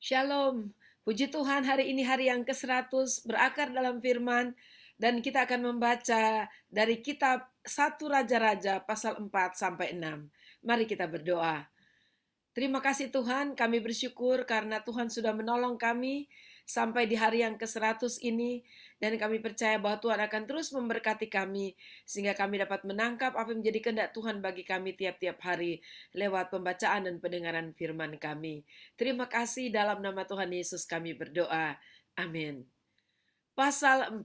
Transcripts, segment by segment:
Shalom, puji Tuhan hari ini hari yang ke-100 berakar dalam firman dan kita akan membaca dari kitab 1 Raja-Raja pasal 4 sampai 6. Mari kita berdoa. Terima kasih Tuhan, kami bersyukur karena Tuhan sudah menolong kami sampai di hari yang ke-100 ini, dan kami percaya bahwa Tuhan akan terus memberkati kami sehingga kami dapat menangkap apa yang menjadi kehendak Tuhan bagi kami tiap-tiap hari lewat pembacaan dan pendengaran firman kami. Terima kasih, dalam nama Tuhan Yesus kami berdoa. Amin. Pasal 4.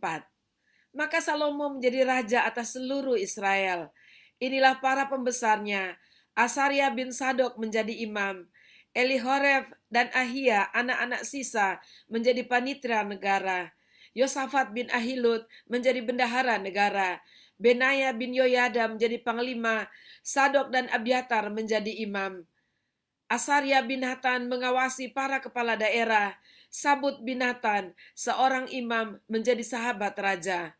Maka Salomo menjadi raja atas seluruh Israel. Inilah para pembesarnya. Asaria bin Sadok menjadi imam. Elihoref dan Ahia, anak-anak sisa, menjadi panitera negara. Yosafat bin Ahilud menjadi bendahara negara. Benaya bin Yoyada menjadi panglima. Sadok dan Abiatar menjadi imam. Asaria bin Hatan mengawasi para kepala daerah. Sabut bin Hatan, seorang imam, menjadi sahabat raja.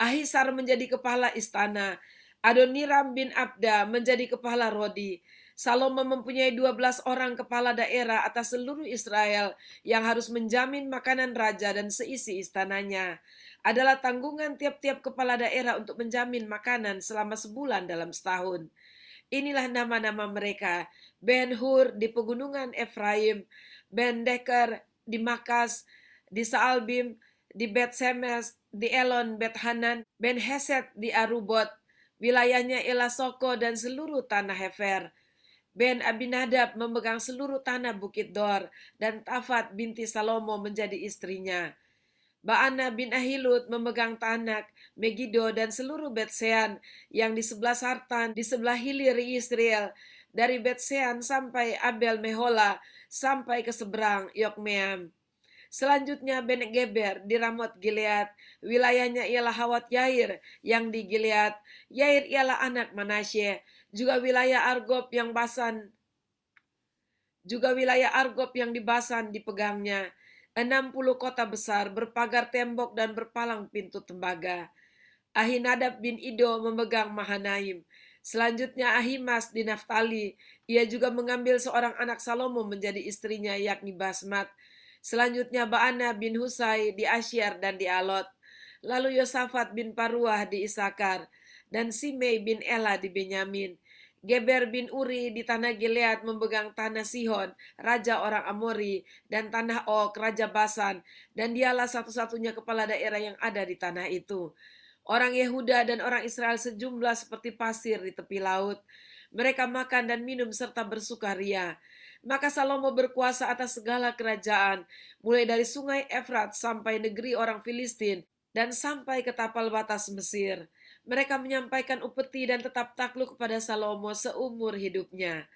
Ahisar menjadi kepala istana. Adoniram bin Abda menjadi kepala Rodi. Salomo mempunyai 12 orang kepala daerah atas seluruh Israel yang harus menjamin makanan raja dan seisi istananya. Adalah tanggungan tiap-tiap kepala daerah untuk menjamin makanan selama sebulan dalam setahun. Inilah nama-nama mereka: Ben-Hur di pegunungan Efraim, Ben-Deker di Makas, di Saalbim, di Bet-Semes, di Elon Bet-Hanan, Ben-Heset di Arubot, wilayahnya ialah Soko dan seluruh tanah Hefer. Ben Abinadab memegang seluruh tanah Bukit Dor, dan Tafat binti Salomo menjadi istrinya. Baana bin Ahilud memegang Tanak, Megido, dan seluruh Betsean yang di sebelah Sartan, di sebelah hilir Israel, dari Betsean sampai Abel Mehola, sampai ke seberang Yokmeam. Selanjutnya Ben Geber di Ramot Gilead, wilayahnya ialah Hawat Yair yang di Gilead. Yair ialah anak Manasye, juga wilayah Argob yang di Basan dipegangnya. 60 kota besar berpagar tembok dan berpalang pintu tembaga. Ahinadab bin Ido memegang Mahanaim. Selanjutnya Ahimas di Naftali. Ia juga mengambil seorang anak Salomo menjadi istrinya, yakni Basmat. Selanjutnya Baana bin Husai di Asyar dan di Alot. Lalu Yosafat bin Paruah di Isakar, dan Simei bin Ela di Benyamin. Geber bin Uri di tanah Gilead memegang tanah Sihon, raja orang Amori, dan tanah Og, raja Basan, dan dialah satu-satunya kepala daerah yang ada di tanah itu. Orang Yehuda dan orang Israel sejumlah seperti pasir di tepi laut. Mereka makan dan minum serta bersukaria. Maka Salomo berkuasa atas segala kerajaan, mulai dari sungai Efrat sampai negeri orang Filistin, dan sampai ke tapal batas Mesir. Mereka menyampaikan upeti dan tetap takluk kepada Salomo seumur hidupnya.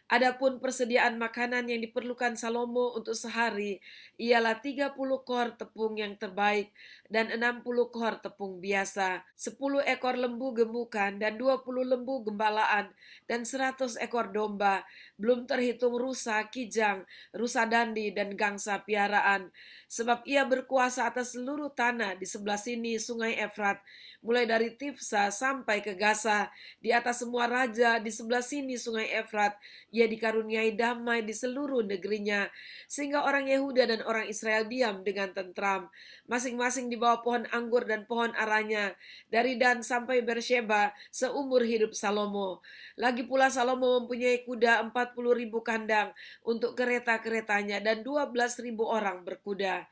Adapun persediaan makanan yang diperlukan Salomo untuk sehari ialah 30 kor tepung yang terbaik dan 60 kor tepung biasa, 10 ekor lembu gemukan dan 20 lembu gembalaan, dan 100 ekor domba, belum terhitung rusa, kijang, rusa dandi, dan gangsa piaraan. Sebab ia berkuasa atas seluruh tanah di sebelah sini sungai Efrat, mulai dari Tifsa sampai ke Gaza, di atas semua raja di sebelah sini sungai Efrat. Ia dikaruniai damai di seluruh negerinya, sehingga orang Yehuda dan orang Israel diam dengan tentram, masing-masing di bawah pohon anggur dan pohon aranya, dari Dan sampai Bersheba, seumur hidup Salomo. Lagi pula Salomo mempunyai kuda 40.000 kandang untuk kereta-keretanya, dan 12.000 orang berkuda.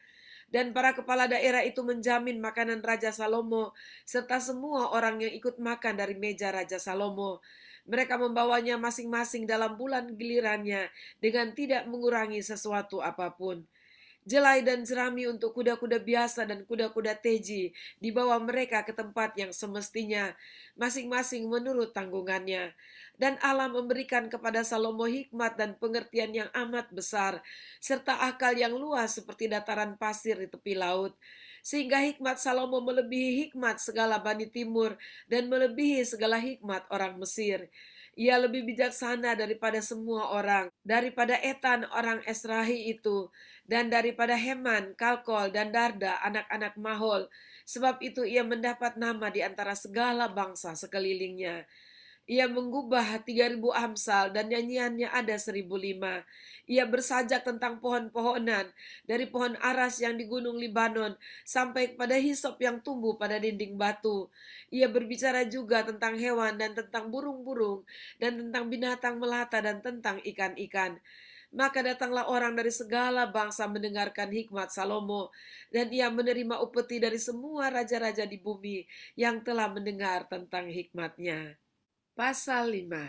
Dan para kepala daerah itu menjamin makanan Raja Salomo, serta semua orang yang ikut makan dari meja Raja Salomo. Mereka membawanya masing-masing dalam bulan gilirannya, dengan tidak mengurangi sesuatu apapun. Jelai dan jerami untuk kuda-kuda biasa dan kuda-kuda teji dibawa mereka ke tempat yang semestinya, masing-masing menurut tanggungannya. Dan Allah memberikan kepada Salomo hikmat dan pengertian yang amat besar, serta akal yang luas seperti dataran pasir di tepi laut. Sehingga hikmat Salomo melebihi hikmat segala Bani Timur dan melebihi segala hikmat orang Mesir. Ia lebih bijaksana daripada semua orang, daripada Etan orang Esrahi itu, dan daripada Heman, Kalkol, dan Darda, anak-anak Mahol. Sebab itu ia mendapat nama di antara segala bangsa sekelilingnya. Ia mengubah 3.000 Amsal dan nyanyiannya ada 1.005. Ia bersajak tentang pohon-pohonan, dari pohon aras yang di gunung Libanon sampai kepada hisop yang tumbuh pada dinding batu. Ia berbicara juga tentang hewan dan tentang burung-burung dan tentang binatang melata dan tentang ikan-ikan. Maka datanglah orang dari segala bangsa mendengarkan hikmat Salomo, dan ia menerima upeti dari semua raja-raja di bumi yang telah mendengar tentang hikmatnya. Pasal 5.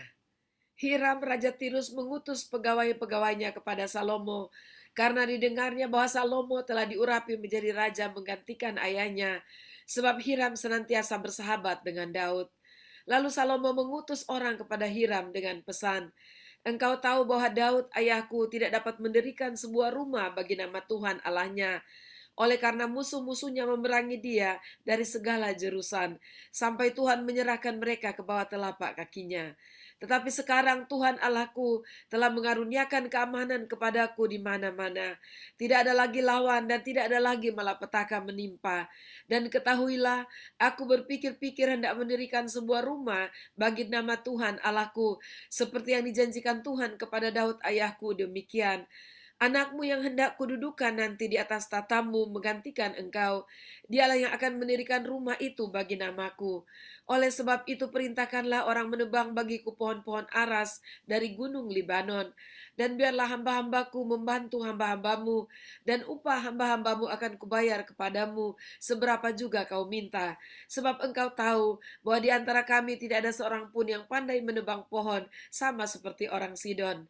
Hiram Raja Tirus mengutus pegawai-pegawainya kepada Salomo, karena didengarnya bahwa Salomo telah diurapi menjadi raja menggantikan ayahnya, sebab Hiram senantiasa bersahabat dengan Daud. Lalu Salomo mengutus orang kepada Hiram dengan pesan, "Engkau tahu bahwa Daud ayahku tidak dapat mendirikan sebuah rumah bagi nama Tuhan Allahnya, oleh karena musuh-musuhnya memerangi dia dari segala jurusan, sampai Tuhan menyerahkan mereka ke bawah telapak kakinya. Tetapi sekarang Tuhan Allahku telah mengaruniakan keamanan kepadaku di mana-mana. Tidak ada lagi lawan dan tidak ada lagi malapetaka menimpa. Dan ketahuilah, aku berpikir-pikir hendak mendirikan sebuah rumah bagi nama Tuhan Allahku, seperti yang dijanjikan Tuhan kepada Daud ayahku demikian. Anakmu yang hendak kududukan nanti di atas tatamu menggantikan engkau. Dialah yang akan mendirikan rumah itu bagi namaku. Oleh sebab itu perintahkanlah orang menebang bagiku pohon-pohon aras dari gunung Libanon. Dan biarlah hamba-hambaku membantu hamba-hambamu. Dan upah hamba-hambamu akan kubayar kepadamu seberapa juga kau minta. Sebab engkau tahu bahwa di antara kami tidak ada seorang pun yang pandai menebang pohon sama seperti orang Sidon.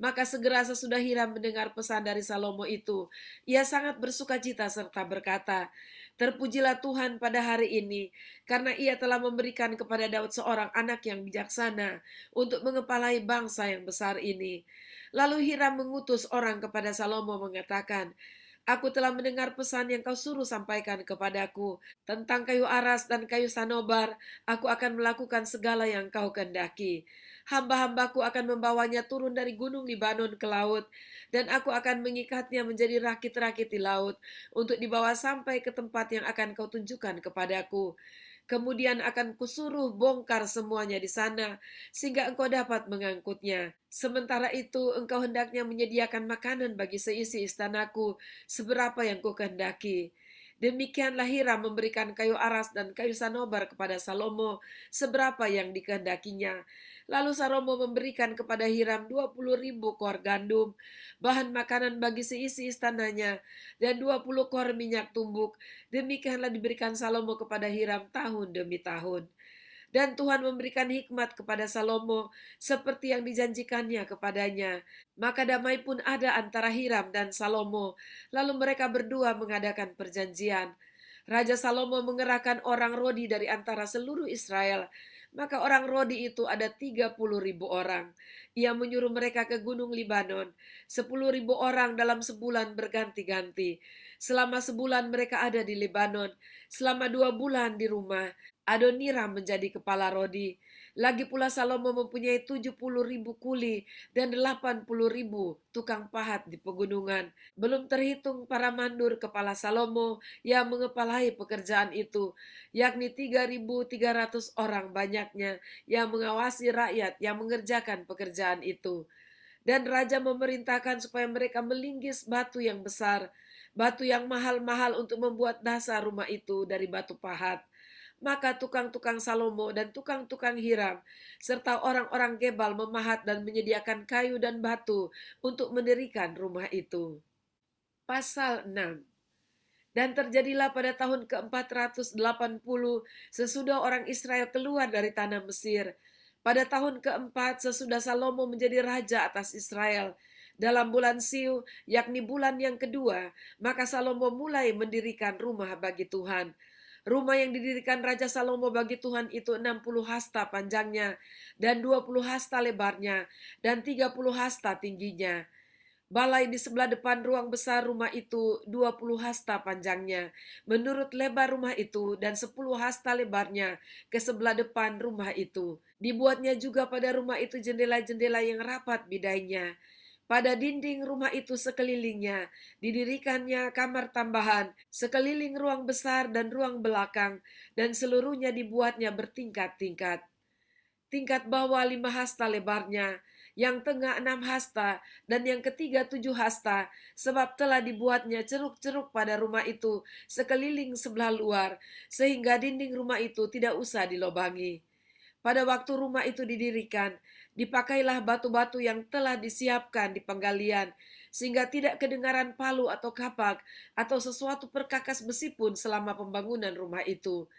Maka segera sesudah Hiram mendengar pesan dari Salomo itu, ia sangat bersukacita serta berkata, "Terpujilah Tuhan pada hari ini, karena ia telah memberikan kepada Daud seorang anak yang bijaksana untuk mengepalai bangsa yang besar ini." Lalu Hiram mengutus orang kepada Salomo mengatakan, "Aku telah mendengar pesan yang kau suruh sampaikan kepadaku tentang kayu aras dan kayu sanobar. Aku akan melakukan segala yang kau kehendaki. Hamba-hambaku akan membawanya turun dari gunung Libanon ke laut, dan aku akan mengikatnya menjadi rakit-rakit di laut, untuk dibawa sampai ke tempat yang akan kau tunjukkan kepadaku. Kemudian akan kusuruh bongkar semuanya di sana, sehingga engkau dapat mengangkutnya. Sementara itu, engkau hendaknya menyediakan makanan bagi seisi istanaku, seberapa yang ku kehendaki." Demikianlah Hiram memberikan kayu aras dan kayu sanobar kepada Salomo, seberapa yang dikehendakinya. Lalu Salomo memberikan kepada Hiram 20.000 kor gandum, bahan makanan bagi seisi istananya, dan 20 kor minyak tumbuk. Demikianlah diberikan Salomo kepada Hiram tahun demi tahun. Dan Tuhan memberikan hikmat kepada Salomo seperti yang dijanjikannya kepadanya. Maka damai pun ada antara Hiram dan Salomo. Lalu mereka berdua mengadakan perjanjian. Raja Salomo mengerahkan orang Rodi dari antara seluruh Israel. Maka orang Rodi itu ada 30.000 orang. Ia menyuruh mereka ke gunung Libanon. 10.000 orang dalam sebulan berganti-ganti. Selama sebulan mereka ada di Libanon. Selama 2 bulan di rumah. Adoniram menjadi kepala Rodi. Lagi pula Salomo mempunyai 70.000 kuli dan 80.000 tukang pahat di pegunungan. Belum terhitung para mandur kepala Salomo yang mengepalai pekerjaan itu, yakni 3.300 orang banyaknya yang mengawasi rakyat yang mengerjakan pekerjaan itu. Dan raja memerintahkan supaya mereka melinggis batu yang besar, batu yang mahal-mahal untuk membuat dasar rumah itu dari batu pahat. Maka tukang-tukang Salomo dan tukang-tukang Hiram, serta orang-orang Gebal memahat dan menyediakan kayu dan batu untuk mendirikan rumah itu. Pasal 6. Dan terjadilah pada tahun ke-480 sesudah orang Israel keluar dari tanah Mesir. Pada tahun keempat sesudah Salomo menjadi raja atas Israel, dalam bulan Siu, yakni bulan yang kedua, maka Salomo mulai mendirikan rumah bagi Tuhan. Rumah yang didirikan Raja Salomo bagi Tuhan itu 60 hasta panjangnya, dan 20 hasta lebarnya, dan 30 hasta tingginya. Balai di sebelah depan ruang besar rumah itu 20 hasta panjangnya, menurut lebar rumah itu, dan 10 hasta lebarnya ke sebelah depan rumah itu. Dibuatnya juga pada rumah itu jendela-jendela yang rapat bidainya. Pada dinding rumah itu sekelilingnya didirikannya kamar tambahan, sekeliling ruang besar dan ruang belakang, dan seluruhnya dibuatnya bertingkat-tingkat. tingkat bawah 5 hasta lebarnya, yang tengah 6 hasta, dan yang ketiga 7 hasta, sebab telah dibuatnya ceruk-ceruk pada rumah itu sekeliling sebelah luar, sehingga dinding rumah itu tidak usah dilobangi. Pada waktu rumah itu didirikan, dipakailah batu-batu yang telah disiapkan di penggalian, sehingga tidak kedengaran palu atau kapak atau sesuatu perkakas besi pun selama pembangunan rumah itu.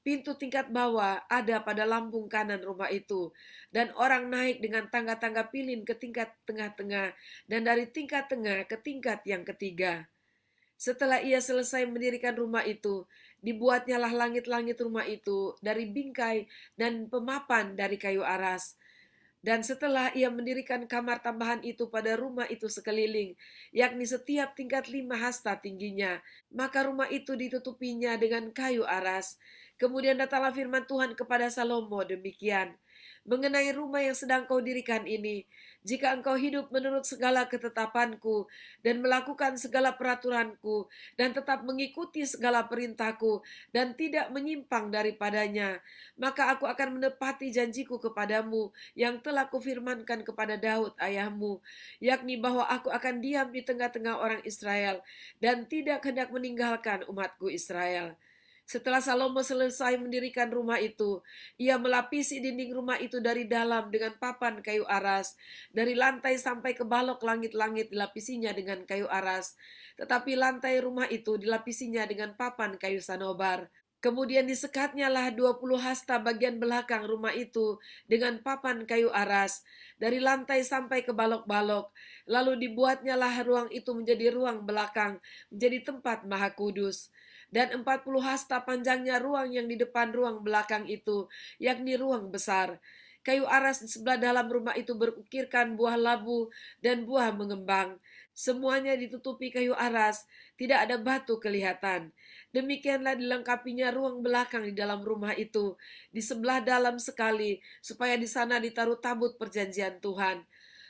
Pintu tingkat bawah ada pada lambung kanan rumah itu, dan orang naik dengan tangga-tangga pilin ke tingkat tengah-tengah, dan dari tingkat tengah ke tingkat yang ketiga. Setelah ia selesai mendirikan rumah itu, dibuatnyalah langit-langit rumah itu dari bingkai dan pemapan dari kayu aras. Dan setelah ia mendirikan kamar tambahan itu pada rumah itu sekeliling, yakni setiap tingkat 5 hasta tingginya, maka rumah itu ditutupinya dengan kayu aras. Kemudian datanglah firman Tuhan kepada Salomo demikian, mengenai rumah yang sedang kau dirikan ini, jika engkau hidup menurut segala ketetapanku dan melakukan segala peraturanku dan tetap mengikuti segala perintahku dan tidak menyimpang daripadanya, maka aku akan menepati janjiku kepadamu yang telah kufirmankan kepada Daud ayahmu, yakni bahwa aku akan diam di tengah-tengah orang Israel dan tidak hendak meninggalkan umatku Israel. Setelah Salomo selesai mendirikan rumah itu, ia melapisi dinding rumah itu dari dalam dengan papan kayu aras. Dari lantai sampai ke balok langit-langit dilapisinya dengan kayu aras. Tetapi lantai rumah itu dilapisinya dengan papan kayu sanobar. Kemudian disekatnya lah 20 hasta bagian belakang rumah itu dengan papan kayu aras, dari lantai sampai ke balok-balok. Lalu dibuatnya lah ruang itu menjadi ruang belakang, menjadi tempat maha kudus. Dan 40 hasta panjangnya ruang yang di depan ruang belakang itu, yakni ruang besar. Kayu aras di sebelah dalam rumah itu berukirkan buah labu dan buah mengembang. Semuanya ditutupi kayu aras, tidak ada batu kelihatan. Demikianlah dilengkapinya ruang belakang di dalam rumah itu, di sebelah dalam sekali, supaya di sana ditaruh tabut perjanjian Tuhan.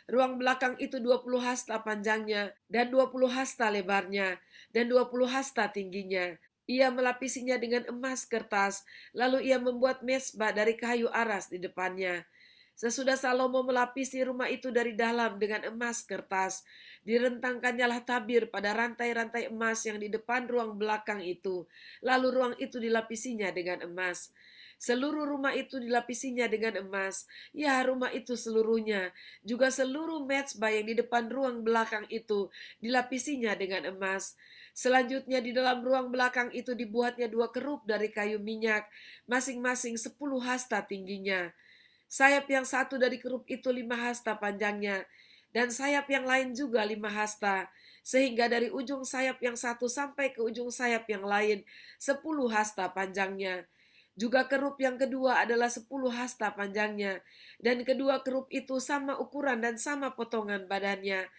Ruang belakang itu 20 hasta panjangnya, dan 20 hasta lebarnya, dan 20 hasta tingginya. Ia melapisinya dengan emas kertas, lalu ia membuat mesbah dari kayu aras di depannya. Sesudah Salomo melapisi rumah itu dari dalam dengan emas kertas, direntangkannya lah tabir pada rantai-rantai emas yang di depan ruang belakang itu. Lalu ruang itu dilapisinya dengan emas. Seluruh rumah itu dilapisinya dengan emas. Ya, rumah itu seluruhnya. Juga seluruh mezbah yang di depan ruang belakang itu dilapisinya dengan emas. Selanjutnya di dalam ruang belakang itu dibuatnya 2 kerup dari kayu minyak, masing-masing 10 hasta tingginya. Sayap yang satu dari kerup itu 5 hasta panjangnya, dan sayap yang lain juga 5 hasta, sehingga dari ujung sayap yang satu sampai ke ujung sayap yang lain 10 hasta panjangnya. Juga kerup yang kedua adalah 10 hasta panjangnya, dan kedua kerup itu sama ukuran dan sama potongan badannya.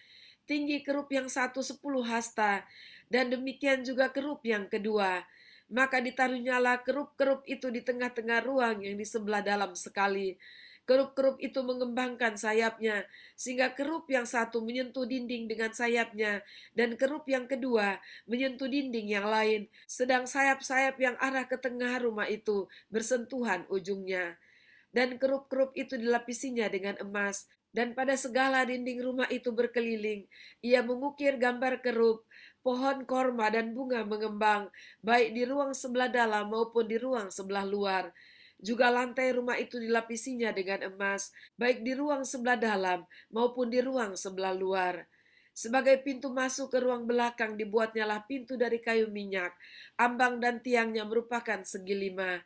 Tinggi kerup yang satu 10 hasta, dan demikian juga kerup yang kedua. Maka ditaruhnyalah kerup-kerup itu di tengah-tengah ruang yang di sebelah dalam sekali. Kerup-kerup itu mengembangkan sayapnya, sehingga kerup yang satu menyentuh dinding dengan sayapnya, dan kerup yang kedua menyentuh dinding yang lain, sedang sayap-sayap yang arah ke tengah rumah itu bersentuhan ujungnya. Dan kerup-kerup itu dilapisinya dengan emas, dan pada segala dinding rumah itu berkeliling, ia mengukir gambar kerup, pohon korma dan bunga mengembang, baik di ruang sebelah dalam maupun di ruang sebelah luar. Juga lantai rumah itu dilapisinya dengan emas, baik di ruang sebelah dalam maupun di ruang sebelah luar. Sebagai pintu masuk ke ruang belakang dibuatnyalah pintu dari kayu minyak, ambang dan tiangnya merupakan segi 5.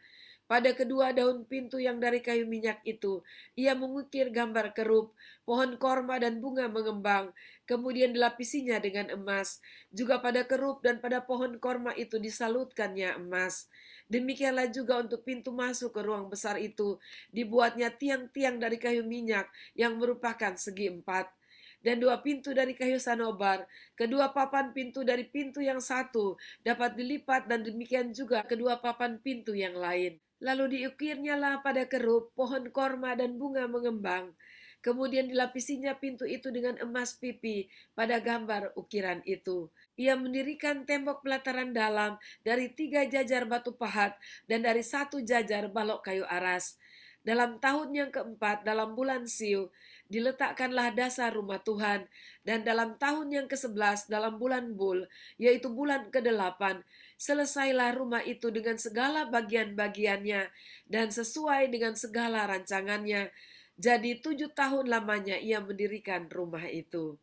Pada kedua daun pintu yang dari kayu minyak itu, ia mengukir gambar kerup, pohon korma dan bunga mengembang, kemudian dilapisinya dengan emas. Juga pada kerup dan pada pohon korma itu disalutkannya emas. Demikianlah juga untuk pintu masuk ke ruang besar itu, dibuatnya tiang-tiang dari kayu minyak yang merupakan segi 4. Dan 2 pintu dari kayu sanobar, kedua papan pintu dari pintu yang satu dapat dilipat, dan demikian juga kedua papan pintu yang lain. Lalu diukirnyalah pada kerup, pohon korma dan bunga mengembang. Kemudian dilapisinya pintu itu dengan emas pipi pada gambar ukiran itu. Ia mendirikan tembok pelataran dalam dari 3 jajar batu pahat dan dari 1 jajar balok kayu aras. Dalam tahun yang keempat, dalam bulan Siu, diletakkanlah dasar rumah Tuhan. Dan dalam tahun yang ke-11, dalam bulan Bul, yaitu bulan ke-8, selesailah rumah itu dengan segala bagian-bagiannya dan sesuai dengan segala rancangannya. Jadi 7 tahun lamanya ia mendirikan rumah itu.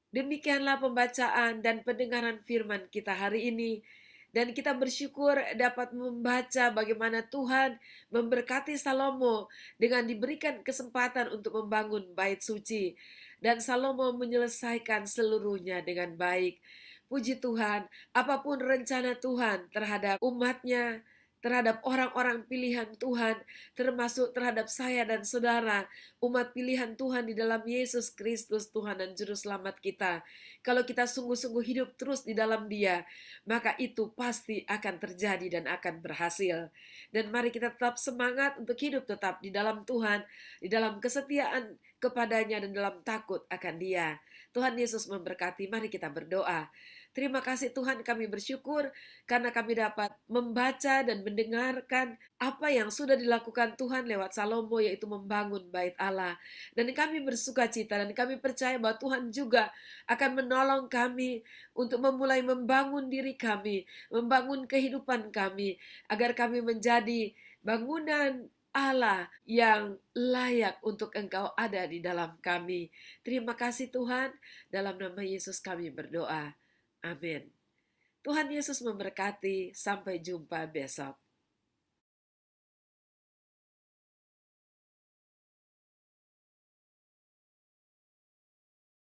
Demikianlah pembacaan dan pendengaran firman kita hari ini. Dan kita bersyukur dapat membaca bagaimana Tuhan memberkati Salomo dengan diberikan kesempatan untuk membangun bait suci. Dan Salomo menyelesaikan seluruhnya dengan baik. Puji Tuhan, apapun rencana Tuhan terhadap umatnya, terhadap orang-orang pilihan Tuhan, termasuk terhadap saya dan saudara, umat pilihan Tuhan di dalam Yesus Kristus, Tuhan dan Juru Selamat kita. Kalau kita sungguh-sungguh hidup terus di dalam Dia, maka itu pasti akan terjadi dan akan berhasil. Dan mari kita tetap semangat untuk hidup tetap di dalam Tuhan, di dalam kesetiaan kepadanya dan dalam takut akan Dia. Tuhan Yesus memberkati, mari kita berdoa. Terima kasih Tuhan, kami bersyukur karena kami dapat membaca dan mendengarkan apa yang sudah dilakukan Tuhan lewat Salomo, yaitu membangun bait Allah. Dan kami bersuka cita dan kami percaya bahwa Tuhan juga akan menolong kami untuk memulai membangun diri kami, membangun kehidupan kami, agar kami menjadi bangunan Allah yang layak untuk Engkau ada di dalam kami. Terima kasih Tuhan, dalam nama Yesus kami berdoa. Amin. Tuhan Yesus memberkati. Sampai jumpa besok.